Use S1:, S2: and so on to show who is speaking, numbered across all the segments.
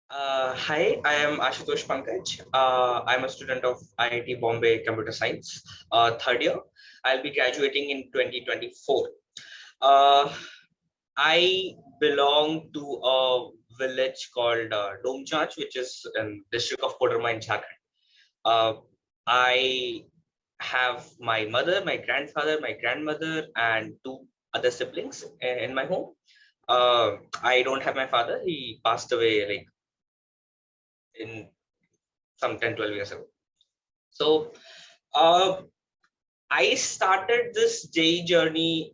S1: Hi, I am Ashutosh Pankaj. I'm a student of IIT Bombay Computer Science, third year. I'll be graduating in 2024. Uh, I belong to a village called Domchach, which is in district of Koderma in Jharkhand. Uh, I have my mother, my grandfather, my grandmother, and two other siblings in my home. I don't have my father. He passed away like in some 10, 12 years ago. So uh, I started this J journey,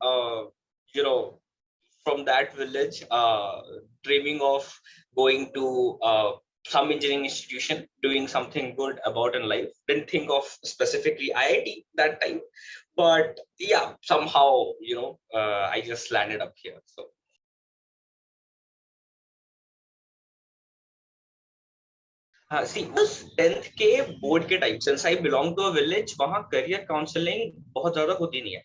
S1: from that village, dreaming of going to some engineering institution, doing something good about in life. Didn't think of specifically IIT that time, but yeah, somehow, I just landed up here. So see, बस 10th के board के time since I belong to a village वहाँ career counselling बहुत ज्यादा होती नहीं है.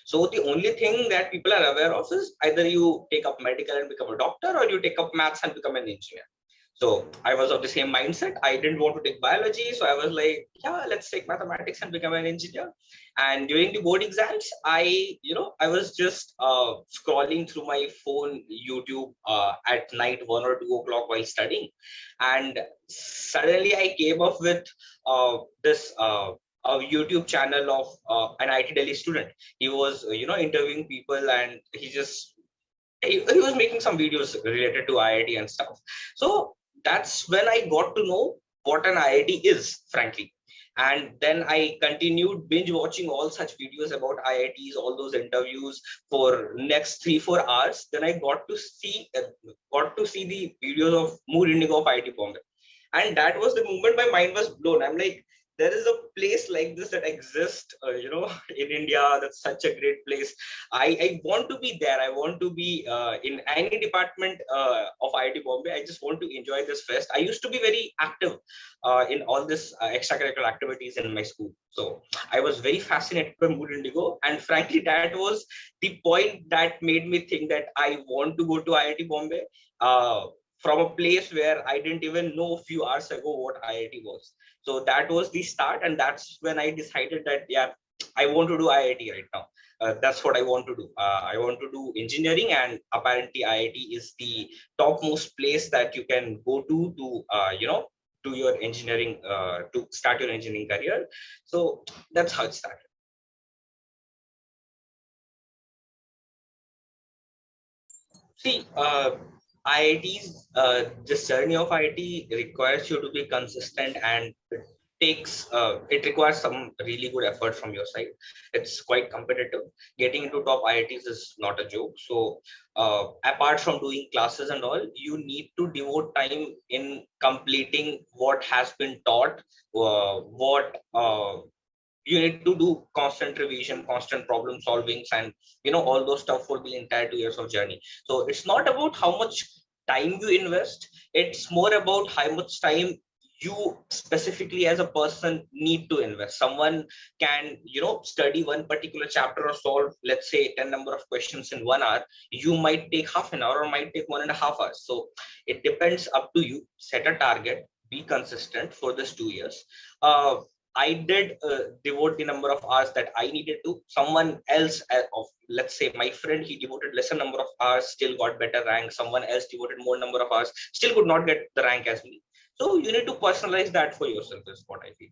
S1: So the only thing that people are aware of is either you take up medical and become a doctor, or you take up maths and become an engineer. So I was of the same mindset. I didn't want to take biology, so I was like, yeah, let's take mathematics and become an engineer. And during the board exams, I was just scrolling through my phone, YouTube at night, 1 or 2 o'clock while studying, and suddenly I came up with this. A YouTube channel of an IT Delhi student. He was, interviewing people, and he was making some videos related to IIT and stuff. So that's when I got to know what an IIT is, frankly. And then I continued binge watching all such videos about IITs, all those interviews for next 3 4 hours. Then I got to see the videos of Mood Indigo of IIT Bombay, and that was the moment my mind was blown. I'm like, there is a place like this that exists, in India. That's such a great place. I want to be there. I want to be in any department of IIT Bombay. I just want to enjoy this fest. I used to be very active in all this extracurricular activities in my school. So I was very fascinated by Mood Indigo. And frankly, that was the point that made me think that I want to go to IIT Bombay. From a place where I didn't even know a few hours ago what IIT was. So that was the start, and that's when I decided that yeah, I want to do IIT right now. That's what I want to do. I want to do engineering, and apparently IIT is the topmost place that you can go to do your engineering, to start your engineering career. So that's how it started. See, IIT's this journey of IIT requires you to be consistent, and it requires some really good effort from your side. It's quite competitive. Getting into top IITs is not a joke. So apart from doing classes and all, you need to devote time in completing what has been taught, what you need to do constant revision, constant problem solvings, and all those stuff for the entire 2 years of journey. So it's not about how much time you invest, it's more about how much time you specifically as a person need to invest. Someone can study one particular chapter or solve, let's say, 10 number of questions in 1 hour. You might take half an hour or might take 1.5 hours. So it depends, up to you. Set a target, be consistent for this 2 years. I did devote the number of hours that I needed to. Someone else, of let's say my friend, he devoted lesser number of hours, still got better rank. Someone else devoted more number of hours, still could not get the rank as me. So you need to personalize that for yourself, is what I feel.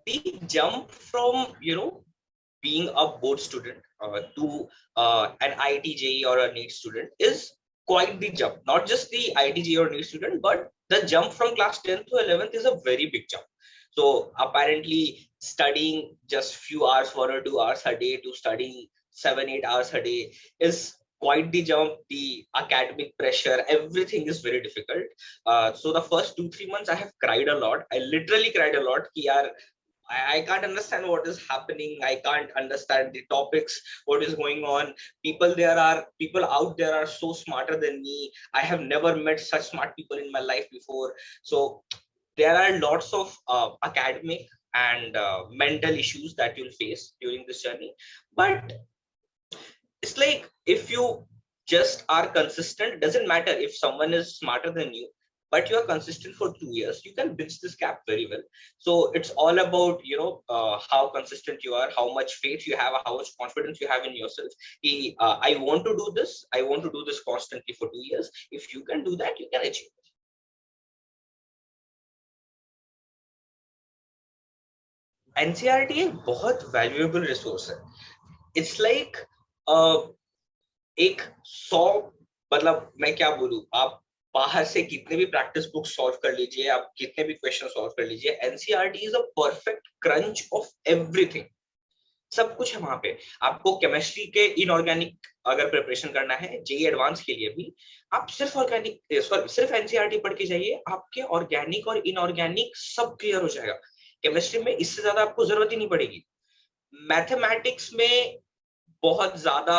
S1: The jump from being a board student to an IIT or a NEET student is quite the jump. Not just the IIT or NEET student, but the jump from class 10th to 11th is a very big jump. So apparently, studying just few hours, 1 or 2 hours a day, to studying 7 8 hours a day is quite the jump. The academic pressure, everything is very difficult. So the first 2 3 months, I have cried a lot. I literally cried a lot. Ki yaar, I can't understand what is happening. I can't understand the topics, what is going on. People out there are so smarter than me. I have never met such smart people in my life before. So there are lots of academic and mental issues that you'll face during this journey. But it's like, if you just are consistent, doesn't matter if someone is smarter than you, but you are consistent for 2 years, you can bridge this gap very well. So it's all about, how consistent you are, how much faith you have, how much confidence you have in yourself. I want to do this, I want to do this constantly for 2 years. If you can do that, you can achieve it. NCERT एक बहुत valuable resource है. It's like एक 100, मतलब मैं क्या बोलूं, आप बाहर से कितने भी प्रैक्टिस बुक सॉल्व कर लीजिए, आप कितने भी क्वेश्चन सॉल्व कर लीजिए, NCERT is a perfect crunch of everything. सब कुछ है वहां पे. आपको केमिस्ट्री के इनऑर्गेनिक अगर प्रिपरेशन करना है, जेई एडवांस के लिए भी, आप सिर्फ एनसीईआरटी पढ़ के जाइए, आपके ऑर्गेनिक और इनऑर्गेनिक सब क्लियर हो जाएगा. केमिस्ट्री में इससे ज्यादा आपको जरूरत ही नहीं पड़ेगी. मैथमेटिक्स में बहुत ज्यादा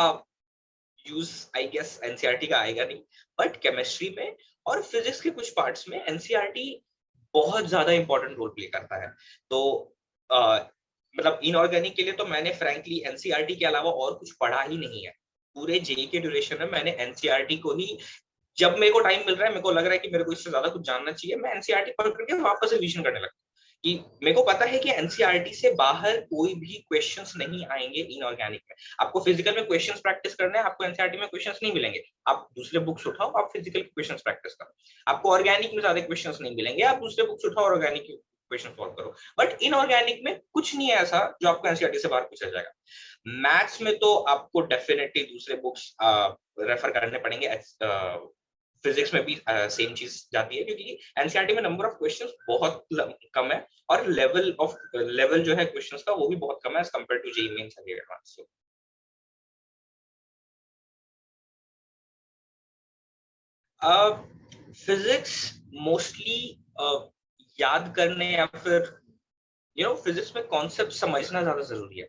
S1: यूज आई गेस एनसीईआरटी का आएगा नहीं, बट केमिस्ट्री में और फिजिक्स के कुछ पार्ट्स में एनसीईआरटी बहुत ज्यादा इंपॉर्टेंट रोल प्ले करता है. तो मतलब इनऑर्गेनिक के लिए तो मैंने फ्रैंकली एनसीईआरटी के अलावा और कुछ पढ़ा ही नहीं है. पूरे जेई के ड्यूरेशन में मैंने एनसीईआरटी को ही, जब मेरे को टाइम मिल रहा है, मेरे को लग रहा है कि मेरे को इससे ज्यादा कुछ जानना चाहिए, मैं एनसीईआरटी पढ़ करके वापस रिवीजन करने लगता कि मेरे को पता है कि एनसीईआरटी से बाहर कोई भी क्वेश्चंस नहीं आएंगे इनऑर्गेनिक में. आपको फिजिकल में क्वेश्चंस प्रैक्टिस करना है, आपको एनसीईआरटी में क्वेश्चंस नहीं मिलेंगे. आप दूसरे बुक्स उठाओ, आप फिजिकल के क्वेश्चंस प्रैक्टिस करो. आपको ऑर्गेनिक में ज्यादा क्वेश्चंस नहीं मिलेंगे, आप दूसरे बुक्स उठाओ और ऑर्गेनिक क्वेश्चन सॉल्व करो. बट इनऑर्गेनिक में कुछ नहीं है ऐसा जो आपको एनसीईआरटी से बाहर पूछा जाएगा. मैथ्स में तो आपको डेफिनेटली दूसरे बुक्स रेफर करने पड़ेंगे. फिजिक्स में भी सेम चीज जाती है, क्योंकि एनसीईआरटी में नंबर ऑफ क्वेश्चंस बहुत कम है और लेवल जो है क्वेश्चंस का वो भी बहुत कम है as compare to JEE mains and advance. Physics mostly याद करने या फिर फिजिक्स में कॉन्सेप्ट समझना ज्यादा जरूरी है.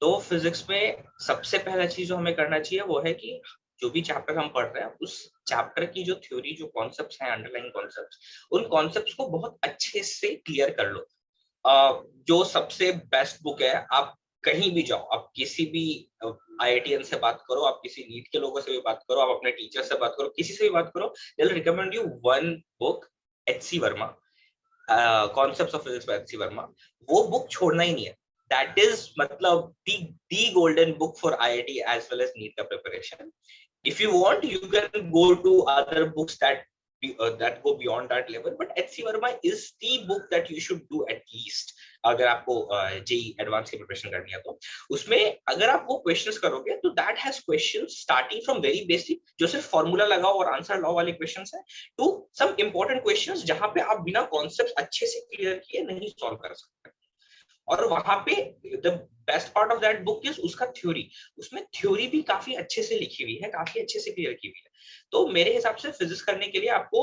S1: तो फिजिक्स में सबसे पहला चीज जो हमें करना चाहिए वो है कि जो भी चैप्टर हम पढ़ रहे हैं, उस चैप्टर की जो थ्योरी, जो कॉन्सेप्ट्स हैं, अंडरलाइंग कॉन्सेप्ट्स, उन कॉन्सेप्ट्स को बहुत अच्छे से क्लियर कर लो. जो सबसे बेस्ट बुक है, आप कहीं भी जाओ, आप किसी भी आईआईटीएन से बात करो, आप किसी नीट के लोगों से भी बात करो, आप अपने टीचर से बात करो, किसी से भी बात करो, they will recommend you one book, HC Verma, concepts of physics bye HC Verma. वो बुक छोड़ना ही नहीं है. That is मतलब the golden book for IIT as well as NEET preparation. If you want, you can go to other books that go beyond that level. But HC Verma is the book that you should do at least. अगर आपको JEE advance की preparation करनी है तो उसमें अगर आप वो क्वेश्चंस करोगे तो that has questions starting from very basic, जो सिर्फ फॉर्मूला लगाओ और आंसर लाओ वाले क्वेश्चंस है, टू सम इंपॉर्टेंट क्वेश्चंस जहां पे आप बिना कॉन्सेप्ट अच्छे से क्लियर किए नहीं सॉल्व कर सकते. और वहां पे the best part of that book is उसका थ्योरी. उसमें थ्योरी भी काफी अच्छे से लिखी हुई है, काफी अच्छे से क्लियर की हुई है. तो मेरे हिसाब से फिजिक्स करने के लिए आपको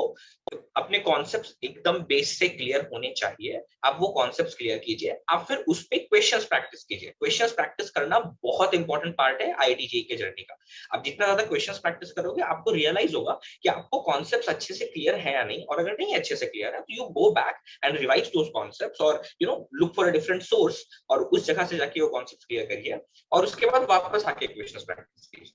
S1: अपने कॉन्सेप्ट्स एकदम बेस से क्लियर होने चाहिए. आप वो कॉन्सेप्ट्स क्लियर कीजिए, आप फिर उस पे क्वेश्चंस प्रैक्टिस कीजिए. क्वेश्चंस प्रैक्टिस करना बहुत इंपॉर्टेंट पार्ट है आईआईटी जेईई के जर्नी का. आप जितना ज्यादा क्वेश्चंस प्रैक्टिस करोगे, आपको रियलाइज होगा कि आपको कॉन्सेप्ट्स अच्छे से क्लियर है या नहीं, और अगर नहीं अच्छे से क्लियर है तो you go back and revise those concepts और look for a different source, और उस जगह से जाके वो कॉन्सेप्ट्स क्लियर करिए और उसके बाद वापस आके क्वेश्चंस प्रैक्टिस कीजिए.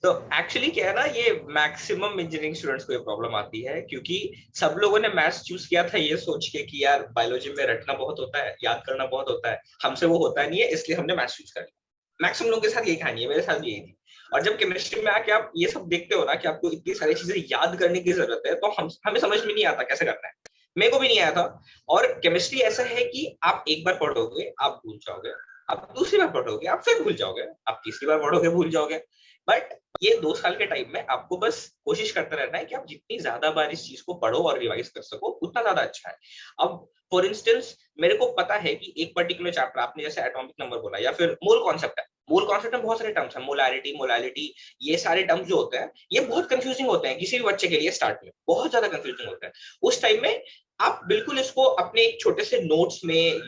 S1: तो एक्चुअली क्या है ना, ये मैक्सिमम इंजीनियरिंग स्टूडेंट्स को ये प्रॉब्लम आती है, क्योंकि सब लोगों ने मैथ्स चूज किया था ये सोच के कि यार बायोलॉजी में रटना बहुत होता है, याद करना बहुत होता है, हमसे वो होता नहीं है, इसलिए हमने मैथ्स चूज कर लिया. मैक्सिमम लोगों के साथ यही कहानी है, मेरे साथ भी यही थी. और जब केमिस्ट्री में आके आप ये सब देखते हो ना कि आपको इतनी सारी चीजें याद करने की जरूरत है, तो हमें समझ में नहीं आता कैसे करना है. मेरे को भी नहीं आया था. और केमिस्ट्री ऐसा है कि आप एक बार पढ़ोगे आप भूल जाओगे, आप दूसरी बार पढ़ोगे आप फिर भूल जाओगे, आप तीसरी बार पढ़ोगे भूल जाओगे. बट ये 2 साल के टाइम में आपको बस कोशिश करते रहना है कि आप जितनी ज्यादा बार इस चीज को पढ़ो और रिवाइज कर सको, उतना ज्यादा अच्छा है. अब फॉर इंस्टेंस मेरे को पता है कि एक पर्टिकुलर चैप्टर, आपने जैसे एटॉमिक नंबर बोला या फिर मोल कॉन्सेप्ट है, मोल कॉन्सेप्ट में बहुत सारे टर्म्स हैं, मोलैरिटी, मोलैलिटी, ये सारे टर्म्स जो होते हैं ये बहुत कंफ्यूजिंग होते हैं किसी भी बच्चे के लिए. स्टार्ट में बहुत ज्यादा कंफ्यूजिंग होता है. उस टाइम में आप बिल्कुल इसको अपने एक छोटे से नोट्स में,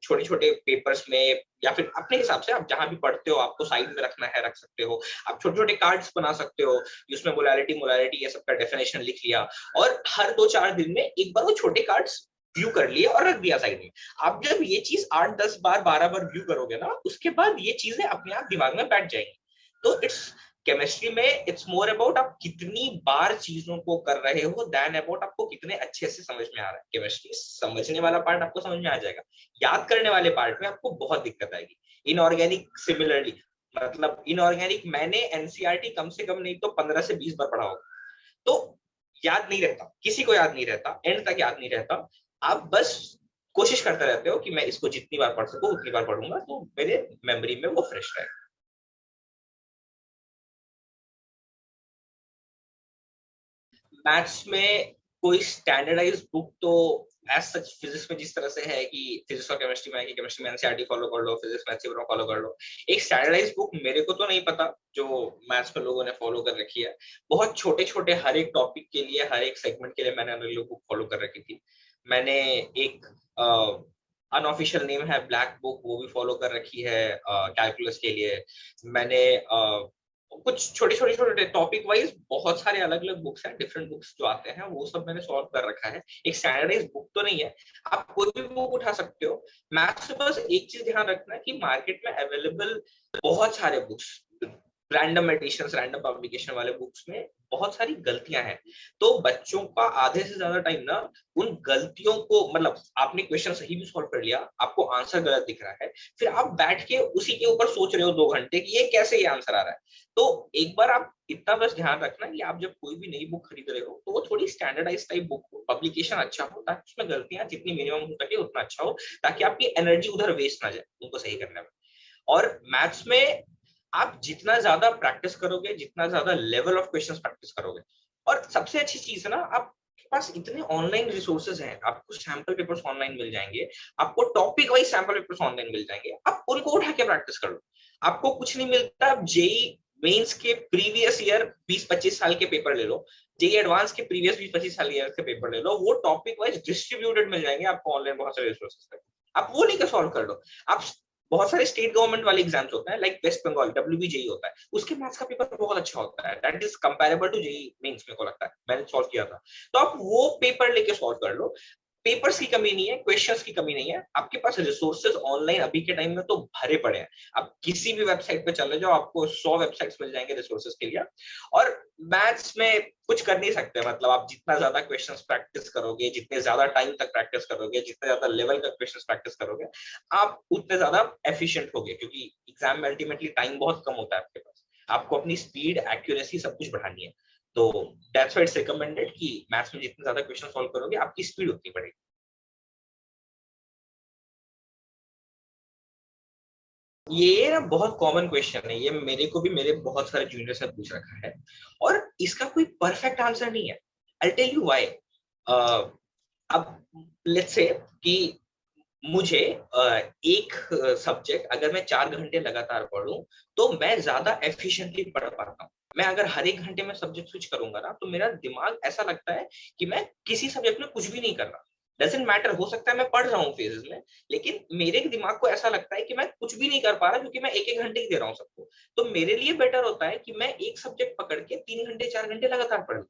S1: छोटे छोटे पेपर्स में, या फिर अपने हिसाब से आप जहां भी पढ़ते हो आपको साइड में रखना है रख सकते हो. आप छोटे छोटे कार्ड्स बना सकते हो जिसमें मोलैरिटी, मोलैरिटी ये सब का डेफिनेशन लिख लिया, और हर 2-4 दिन में एक बार वो छोटे कार्ड्स व्यू कर लिया और रख दिया साइड में। आप जब ये चीज 8-10 बार 12 बार व्यू करोगे ना, उसके बाद ये चीजें अपने आप दिमाग में बैठ जाएंगी। तो इट्स केमिस्ट्री में इट्स मोर अबाउट आप कितनी बार चीजों को कर रहे हो देन अबाउट आपको कितने अच्छे से समझ में आ रहा है। केमिस्ट्री समझने वाला पार्ट आपको समझ में आ जाएगा, याद करने वाले पार्ट में आपको बहुत दिक्कत आएगी। इनऑर्गेनिक सिमिलरली, मतलब इनऑर्गेनिक मैंने एनसीईआरटी कम से कम नहीं तो 15 से 20 बार पढ़ा होगा, तो याद नहीं रहता, किसी को याद नहीं रहता, एंड तक याद नहीं रहता। आप बस कोशिश करते रहते हो कि मैं इसको जितनी बार पढ़ सकूं उतनी बार पढ़ूंगा, तो मेरे मेमोरी में वो फ्रेश रहेगा। मैथ्स में कोई स्टैंडर्डाइज बुक तो एज सच फिजिक्स में जिस तरह से है कि फिजिक्स और केमिस्ट्री में है कि केमिस्ट्री में एनसीईआरटी फॉलो कर लो, फिजिक्स में एचसीएफ फॉलो कर लो, एक स्टैंडर्डाइज बुक मेरे को तो नहीं पता जो मैथ्स में लोगों ने फॉलो कर रखी है। बहुत छोटे छोटे हर एक टॉपिक के लिए, हर एक सेगमेंट के लिए मैंने अलग अलग बुक फॉलो कर रखी थी। मैंने एक अनऑफिशियल नेम है ब्लैक बुक, वो भी फॉलो कर रखी है कैलकुलस के लिए। मैंने कुछ छोटे छोटे छोटे टॉपिक वाइज बहुत सारे अलग अलग बुक्स हैं, डिफरेंट बुक्स जो आते हैं वो सब मैंने सॉल्व कर रखा है। एक स्टैंडर्डाइज बुक तो नहीं है, आप कोई भी बुक उठा सकते हो। मैथ्स में बस एक चीज ध्यान रखना है कि मार्केट में अवेलेबल बहुत सारे books, random editions, random publication वाले बुक्स में बहुत सारी गलतियां हैं। तो बच्चों का आधे से ज्यादा टाइम ना उन गलतियों को, मतलब आपने क्वेश्चन सही भी सॉल्व कर लिया, आपको आंसर गलत दिख रहा है, फिर आप बैठ के उसी के ऊपर सोच रहे हो 2 घंटे कि ये कैसे ये आंसर आ रहा है। तो एक बार आप इतना बस ध्यान रखना कि आप जब कोई भी नई बुक खरीद रहे हो तो वो थोड़ी स्टैंडर्डाइज टाइप बुक हो, पब्लिकेशन अच्छा हो, ताकि उसमें गलतियां जितनी मिनिमम हो सके उतना अच्छा हो, ताकि आपकी एनर्जी उधर वेस्ट ना जाए उनको सही करने में। और मैथ्स में आप जितना ज्यादा प्रैक्टिस करोगे, जितना ज्यादा लेवल ऑफ क्वेश्चंस प्रैक्टिस करोगे, और सबसे अच्छी चीज है ना, आपके पास इतने ऑनलाइन रिसोर्सेज हैं, आपको सैंपल पेपर्स ऑनलाइन मिल जाएंगे, आपको topic wise sample papers online मिल जाएंगे, आप उनको उठा के प्रैक्टिस कर लो। आपको कुछ नहीं मिलता, आप जेई मेंस के प्रीवियस ईयर 20-25 साल के पेपर ले लो, जेई एडवांस के प्रीवियस 20-25 साल ईयर के पेपर ले लो, वो टॉपिक वाइज डिस्ट्रीब्यूटेड मिल जाएंगे आपको ऑनलाइन बहुत सारे रिसोर्सेज पे। आप वो लेकर सॉल्व कर लो। आप बहुत सारे स्टेट गवर्नमेंट वाले एग्जाम्स होते हैं, लाइक वेस्ट बंगाल डब्ल्यूबीजेई होता है, उसके मैथ्स का पेपर बहुत अच्छा होता है, that is comparable to JEE mains, मेरे को लगता है, मैंने सॉल्व किया था। तो आप वो पेपर लेके सॉल्व कर लो। पेपर्स की कमी नहीं है, क्वेश्चंस की कमी नहीं है, आपके पास रिसोर्सेज ऑनलाइन अभी के टाइम में तो भरे पड़े हैं। आप किसी भी वेबसाइट पे चले जाओ, आपको 100 वेबसाइट्स मिल जाएंगे रिसोर्सेज के लिए। और मैथ्स में कुछ कर नहीं सकते, मतलब आप जितना ज्यादा क्वेश्चंस प्रैक्टिस करोगे, जितने ज्यादा टाइम तक प्रैक्टिस करोगे, जितने ज्यादा लेवल का क्वेश्चंस प्रैक्टिस करोगे, आप उतने ज्यादा एफिशिएंट होगे, क्योंकि एग्जाम में अल्टीमेटली टाइम बहुत कम होता है आपके पास। आपको अपनी स्पीड, एक्यूरेसी सब कुछ बढ़ानी है। तो दैट्स व्हाई इट्स रिकमेंडेड कि मैथ्स में जितने ज्यादा क्वेश्चन सॉल्व करोगे, आपकी स्पीड उतनी बढ़ेगी। ये ना बहुत कॉमन क्वेश्चन है, ये मेरे को भी मेरे बहुत सारे जूनियर से पूछ रखा है, और इसका कोई परफेक्ट आंसर नहीं है। I tell you why. अब लेट्स से कि मुझे एक सब्जेक्ट अगर मैं 4 घंटे लगातार पढूं तो मैं ज्यादा एफिशिएंटली पढ़ पाता हूँ। मैं अगर हर एक घंटे में सब्जेक्ट स्विच करूंगा ना, तो मेरा दिमाग ऐसा लगता है कि मैं किसी सब्जेक्ट में कुछ भी नहीं कर रहा। डजेंट मैटर, हो सकता है मैं पढ़ रहा हूँ फेजेस में, लेकिन मेरे दिमाग को ऐसा लगता है कि मैं कुछ भी नहीं कर पा रहा, क्योंकि मैं एक एक घंटे ही दे रहा हूँ सबको। तो मेरे लिए बेटर होता है कि मैं एक सब्जेक्ट पकड़ के 3 घंटे 4 घंटे लगातार पढ़ लूं।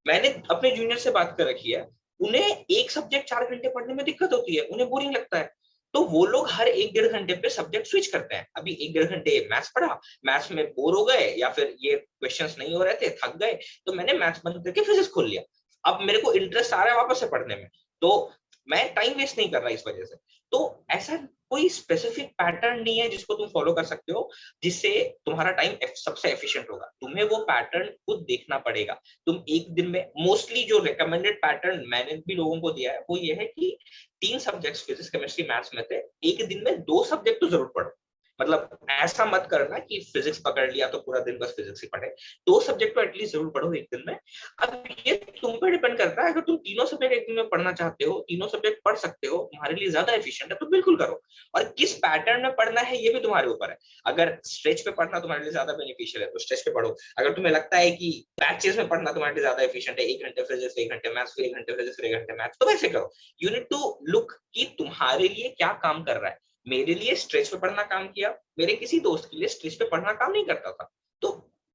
S1: मैंने अपने जूनियर से बात कर रखी है, उन्हें एक सब्जेक्ट 4 घंटे पढ़ने में दिक्कत होती है, उन्हें बोरिंग लगता है। तो वो लोग हर 1-1.5 घंटे पे सब्जेक्ट स्विच करते हैं। अभी 1-1.5 घंटे मैथ्स पढ़ा, मैथ्स में बोर हो गए या फिर ये क्वेश्चंस नहीं हो रहे थे, थक गए, तो मैंने मैथ्स बंद करके फिजिक्स खोल लिया। अब मेरे को इंटरेस्ट आ रहा है वापस से पढ़ने में, तो मैं टाइम वेस्ट नहीं कर रहा इस वजह से। तो ऐसा कोई स्पेसिफिक पैटर्न नहीं है जिसको तुम फॉलो कर सकते हो, जिससे तुम्हारा टाइम सबसे एफिशिएंट होगा। तुम्हें वो पैटर्न खुद देखना पड़ेगा। तुम एक दिन में, मोस्टली जो रिकमेंडेड पैटर्न मैंने भी लोगों को दिया है वो ये है कि 3 सब्जेक्ट्स फिजिक्स केमिस्ट्री मैथ्स में थे, एक दिन में 2 सब्जेक्ट तो जरूर पढ़ो। मतलब ऐसा मत करना कि फिजिक्स पकड़ लिया तो पूरा दिन बस फिजिक्स ही पढ़े, 2 सब्जेक्ट तो एटलीस्ट जरूर पढ़ो एक दिन में। अब ये तुम पे डिपेंड करता है, अगर तुम तीनों सब्जेक्ट एक दिन में पढ़ना चाहते हो, तीनों सब्जेक्ट पढ़ सकते हो, तुम्हारे लिए ज्यादा एफिशिएंट है, तो बिल्कुल करो। और किस पैटर्न में पढ़ना है ये भी तुम्हारे ऊपर है। अगर स्ट्रेच पे पढ़ना तुम्हारे लिए ज्यादा बेनिफिशियल है तो स्ट्रेच पे पढ़ो। अगर तुम्हें लगता है कि बैचेस में पढ़ना तुम्हारे लिए ज्यादा एफिशिएंट है, 1 घंटे फिजिक्स, 1 घंटे मैथ्स, फिर 1 घंटे फिजिक्स, फिर 1 घंटे मैथ्स, तो वैसे करो। यू नीड टू लुक कि तुम्हारे लिए क्या काम कर रहा है। मेरे लिए स्ट्रेच पे पढ़ना काम किया, मेरे किसी दोस्त के लिए स्ट्रेच पे पढ़ना काम नहीं करता था। तो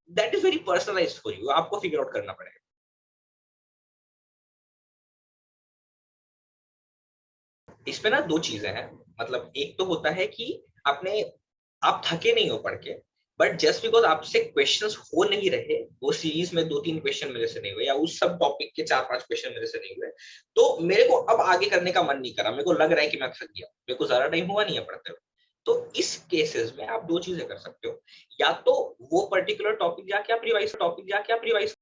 S1: that is very personalised for you, आपको फिगर आउट करना पड़ेगा। इसमें ना दो चीजें हैं, मतलब एक तो होता है कि आपने आप थके नहीं हो पढ़ के, बट जस्ट बिकॉज आपसे क्वेश्चंस हो नहीं रहे, वो सीरीज में 2-3 क्वेश्चन मेरे से नहीं हुए, या उस सब टॉपिक के 4-5 क्वेश्चन मेरे से नहीं हुए, तो मेरे को अब आगे करने का मन नहीं करा, मेरे को लग रहा है कि मैं थक गया, मेरे को ज्यादा टाइम हुआ नहीं है पढ़ते हुए। तो इस केसेस में आप दो चीजें कर सकते हो, या तो वो पर्टिकुलर टॉपिक जाके आप रिवाइज